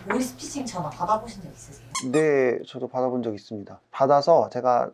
보이스피싱 전화 받아보신 적 있으세요? 네, 저도 받아본 적 있습니다. 받아서 제가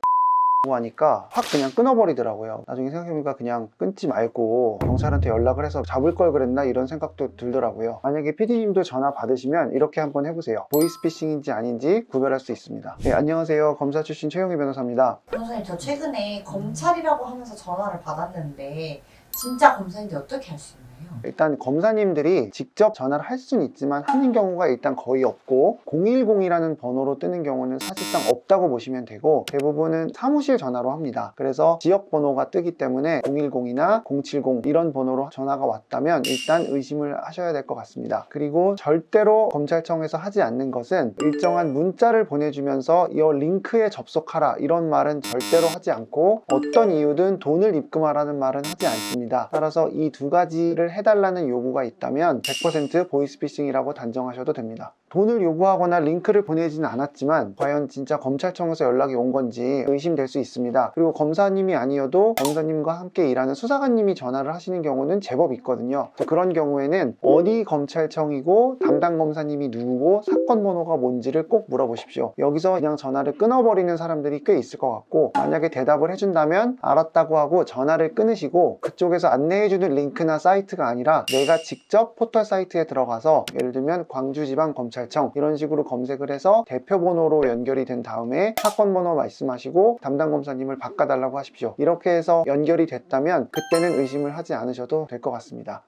하니까 확 그냥 끊어버리더라고요. 나중에 생각해보니까 그냥 끊지 말고 경찰한테 연락을 해서 잡을 걸 그랬나 이런 생각도 들더라고요. 만약에 PD님도 전화 받으시면 이렇게 한번 해보세요. 보이스피싱인지 아닌지 구별할 수 있습니다. 네, 안녕하세요. 검사 출신 최영희 변호사입니다. 변호사님, 저 최근에 검찰이라고 하면서 전화를 받았는데 진짜 검사인지 어떻게 알 수 있나요? 일단 검사님들이 직접 전화를 할 수는 있지만 하는 경우가 일단 거의 없고 010이라는 번호로 뜨는 경우는 사실상 없다고 보시면 되고 대부분은 사무실 전화로 합니다. 그래서 지역 번호가 뜨기 때문에 010이나 070 이런 번호로 전화가 왔다면 일단 의심을 하셔야 될 것 같습니다. 그리고 절대로 검찰청에서 하지 않는 것은 일정한 문자를 보내주면서 이 링크에 접속하라 이런 말은 절대로 하지 않고 어떤 이유든 돈을 입금하라는 말은 하지 않습니다. 따라서 이 두 가지를 해달라는 요구가 있다면 100% 보이스피싱이라고 단정하셔도 됩니다. 돈을 요구하거나 링크를 보내지는 않았지만 과연 진짜 검찰청에서 연락이 온 건지 의심될 수 있습니다. 그리고 검사님이 아니어도 검사님과 함께 일하는 수사관님이 전화를 하시는 경우는 제법 있거든요. 그런 경우에는 어디 검찰청이고 담당 검사님이 누구고 사건 번호가 뭔지를 꼭 물어보십시오. 여기서 그냥 전화를 끊어버리는 사람들이 꽤 있을 것 같고 만약에 대답을 해준다면 알았다고 하고 전화를 끊으시고 그쪽에서 안내해주는 링크나 사이트가 아니라 내가 직접 포털 사이트에 들어가서 예를 들면 광주지방검찰청 이런 식으로 검색을 해서 대표 번호로 연결이 된 다음에 사건 번호 말씀하시고 담당 검사님을 바꿔달라고 하십시오. 이렇게 해서 연결이 됐다면 그때는 의심을 하지 않으셔도 될 것 같습니다.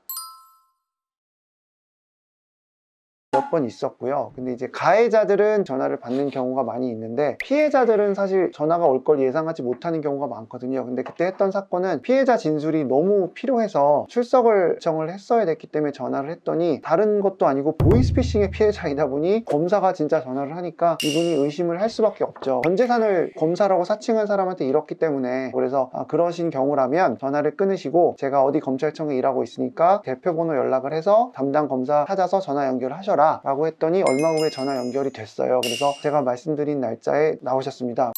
몇 번 있었고요. 근데 이제 가해자들은 전화를 받는 경우가 많이 있는데 피해자들은 사실 전화가 올 걸 예상하지 못하는 경우가 많거든요. 근데 그때 했던 사건은 피해자 진술이 너무 필요해서 출석을 정을 했어야 됐기 때문에 전화를 했더니 다른 것도 아니고 보이스피싱의 피해자이다 보니 검사가 진짜 전화를 하니까 이분이 의심을 할 수밖에 없죠. 전 재산을 검사라고 사칭한 사람한테 잃었기 때문에 그래서 그러신 경우라면 전화를 끊으시고 제가 어디 검찰청에 일하고 있으니까 대표 번호 연락을 해서 담당 검사 찾아서 전화 연결을 하셔라 라고 했더니 얼마 후에 전화 연결이 됐어요. 그래서 제가 말씀드린 날짜에 나오셨습니다.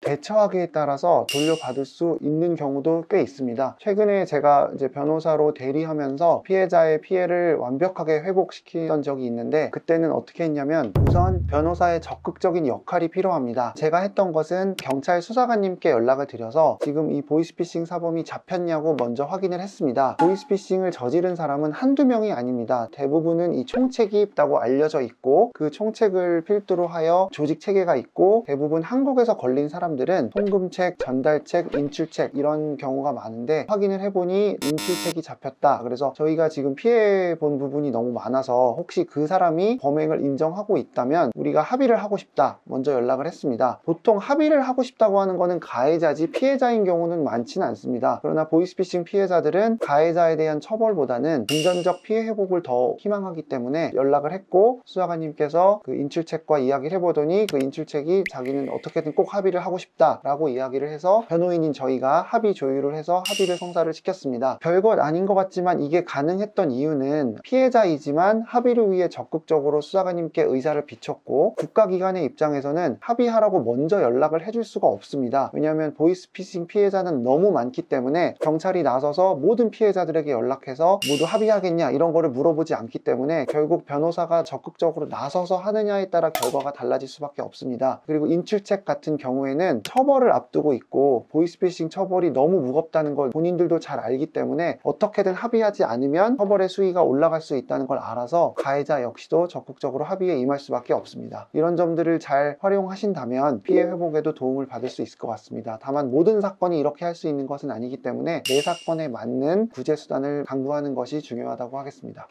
대처하기에 따라서 돌려받을 수 있는 경우도 꽤 있습니다. 최근에 제가 이제 변호사로 대리하면서 피해자의 피해를 완벽하게 회복시키던 적이 있는데 그때는 어떻게 했냐면 우선 변호사의 적극적인 역할이 필요합니다. 제가 했던 것은 경찰 수사관님께 연락을 드려서 지금 이 보이스피싱 사범이 잡혔냐고 먼저 확인을 했습니다. 보이스피싱을 저지른 사람은 한두 명이 아닙니다. 대부분은 이 총책이 있다고 알려져 있고 그 총책을 필두로 하여 조직 체계가 있고 대부분 한국에서 걸린 사람들은 송금책, 전달책, 인출책 이런 경우가 많은데 확인을 해보니 인출책이 잡혔다. 그래서 저희가 지금 피해 본 부분이 너무 많아서 혹시 그 사람이 범행을 인정하고 있다면 우리가 합의를 하고 싶다. 먼저 연락을 했습니다. 보통 합의를 하고 싶다고 하는 거는 가해자지 피해자인 경우는 많지는 않습니다. 그러나 보이스피싱 피해자들은 가해자에 대한 처벌보다는 금전적 피해 회복을 더 희망하기 때문에 연락을 했고 수사관님께서 그 인출책과 이야기를 해보더니 그 인출책이 자기는 어떻게든 꼭 합의를 하고 싶다 라고 이야기를 해서 변호인인 저희가 합의 조율을 해서 합의를 성사를 시켰습니다. 별것 아닌 것 같지만 이게 가능했던 이유는 피해자이지만 합의를 위해 적극적으로 수사관님께 의사를 비췄고 국가기관의 입장에서는 합의하라고 먼저 연락을 해줄 수가 없습니다. 왜냐하면 보이스피싱 피해자는 너무 많기 때문에 경찰이 나서서 모든 피해자들에게 연락해서 모두 합의하겠냐 이런 거를 물어보지 않기 때문에 결국 변호사가 적극적으로 나서서 하느냐에 따라 결과가 달라질 수밖에 없습니다. 그리고 인출책 같은 경우에는 처벌을 앞두고 있고 보이스피싱 처벌이 너무 무겁다는 걸 본인들도 잘 알기 때문에 어떻게든 합의하지 않으면 처벌의 수위가 올라갈 수 있다는 걸 알아서 가해자 역시도 적극적으로 합의에 임할 수밖에 없습니다. 이런 점들을 잘 활용하신다면 피해 회복에도 도움을 받을 수 있을 것 같습니다. 다만 모든 사건이 이렇게 할 수 있는 것은 아니기 때문에 내 사건에 맞는 구제 수단을 강구하는 것이 중요하다고 하겠습니다.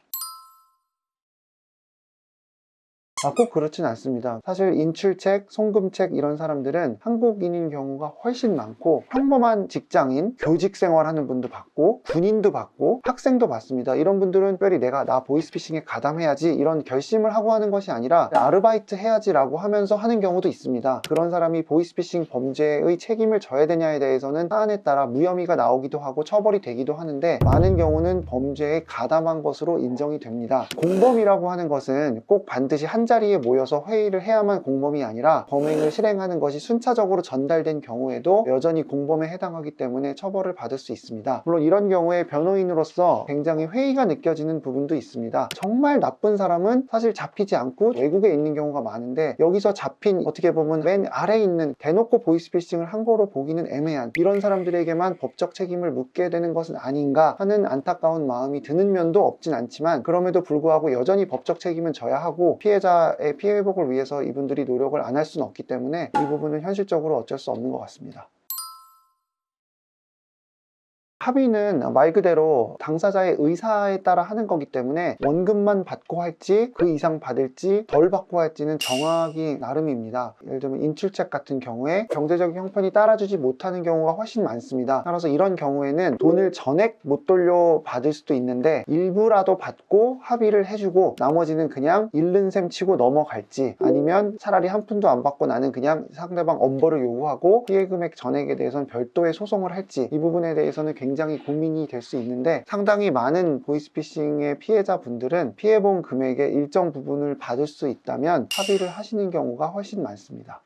꼭 그렇진 않습니다. 사실 인출책, 송금책 이런 사람들은 한국인인 경우가 훨씬 많고 평범한 직장인, 교직 생활하는 분도 받고 군인도 받고 학생도 받습니다. 이런 분들은 특별히 내가 나 보이스피싱에 가담해야지 이런 결심을 하고 하는 것이 아니라 아르바이트 해야지 라고 하면서 하는 경우도 있습니다. 그런 사람이 보이스피싱 범죄의 책임을 져야 되냐에 대해서는 사안에 따라 무혐의가 나오기도 하고 처벌이 되기도 하는데 많은 경우는 범죄에 가담한 것으로 인정이 됩니다. 공범이라고 하는 것은 꼭 반드시 한 한자리에 모여서 회의를 해야만 공범이 아니라 범행을 실행하는 것이 순차적으로 전달된 경우에도 여전히 공범에 해당하기 때문에 처벌을 받을 수 있습니다. 물론 이런 경우에 변호인으로서 굉장히 회의가 느껴지는 부분도 있습니다. 정말 나쁜 사람은 사실 잡히지 않고 외국에 있는 경우가 많은데, 여기서 잡힌 어떻게 보면 맨 아래에 있는 대놓고 보이스피싱을 한 거로 보기는 애매한 이런 사람들에게만 법적 책임을 묻게 되는 것은 아닌가 하는 안타까운 마음이 드는 면도 없진 않지만, 그럼에도 불구하고 여전히 법적 책임은 져야 하고 피해자의 피해 회복을 위해서 이분들이 노력을 안 할 수는 없기 때문에 이 부분은 현실적으로 어쩔 수 없는 것 같습니다. 합의는 말 그대로 당사자의 의사에 따라 하는 거기 때문에 원금만 받고 할지 그 이상 받을지 덜 받고 할지는 정하기 나름입니다. 예를 들면 인출책 같은 경우에 경제적인 형편이 따라주지 못하는 경우가 훨씬 많습니다. 따라서 이런 경우에는 돈을 전액 못 돌려받을 수도 있는데 일부라도 받고 합의를 해주고 나머지는 그냥 잃는 셈 치고 넘어갈지, 아니면 차라리 한 푼도 안 받고 나는 그냥 상대방 엄벌을 요구하고 피해 금액 전액에 대해서는 별도의 소송을 할지, 이 부분에 대해서는 굉장히 고민이 될 수 있는데, 상당히 많은 보이스피싱의 피해자분들은 피해본 금액의 일정 부분을 받을 수 있다면 합의를 하시는 경우가 훨씬 많습니다.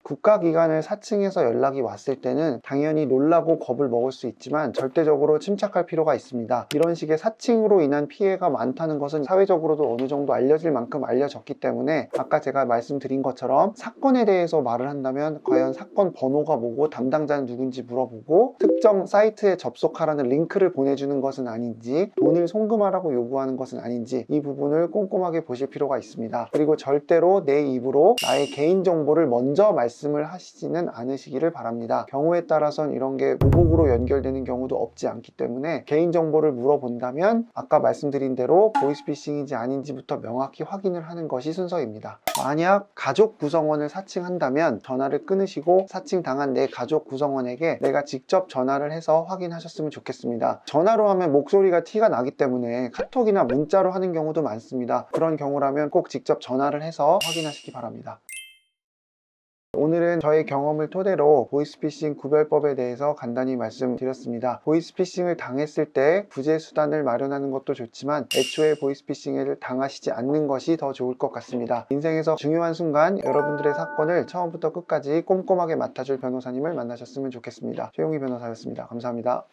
국가기관을 사칭해서 연락이 왔을 때는 당연히 놀라고 겁을 먹을 수 있지만 절대적으로 침착할 필요가 있습니다. 이런 식의 사칭으로 인한 피해가 많다는 것은 사회적으로도 어느 정도 알려질 만큼 알려졌기 때문에, 아까 제가 말씀드린 것처럼 사건에 대해서 말을 한다면 과연 사건 번호가 뭐고 담당자는 누군지 물어보고 특정 사이트에 접속하라는 링크를 보내주는 것은 아닌지, 돈을 송금하라고 요구하는 것은 아닌지, 이 부분을 꼼꼼하게 보실 필요가 있습니다. 그리고 절대로 내 입으로 나의 개인정보를 먼저 말씀을 하시지는 않으시기를 바랍니다. 경우에 따라선 이런 게 무복으로 연결되는 경우도 없지 않기 때문에 개인정보를 물어본다면 아까 말씀드린 대로 보이스피싱인지 아닌지부터 명확히 확인을 하는 것이 순서입니다. 만약 가족 구성원을 사칭한다면 전화를 끊으시고 사칭당한 내 가족 구성원에게 내가 직접 전화를 해서 확인하셨으면 좋겠습니다. 전화로 하면 목소리가 티가 나기 때문에 카톡이나 문자로 하는 경우도 많습니다. 그런 경우라면 꼭 직접 전화를 해서 확인하시기 바랍니다. 오늘은 저의 경험을 토대로 보이스피싱 구별법에 대해서 간단히 말씀드렸습니다. 보이스피싱을 당했을 때 구제 수단을 마련하는 것도 좋지만 애초에 보이스피싱을 당하시지 않는 것이 더 좋을 것 같습니다. 인생에서 중요한 순간 여러분들의 사건을 처음부터 끝까지 꼼꼼하게 맡아줄 변호사님을 만나셨으면 좋겠습니다. 최용희 변호사였습니다. 감사합니다.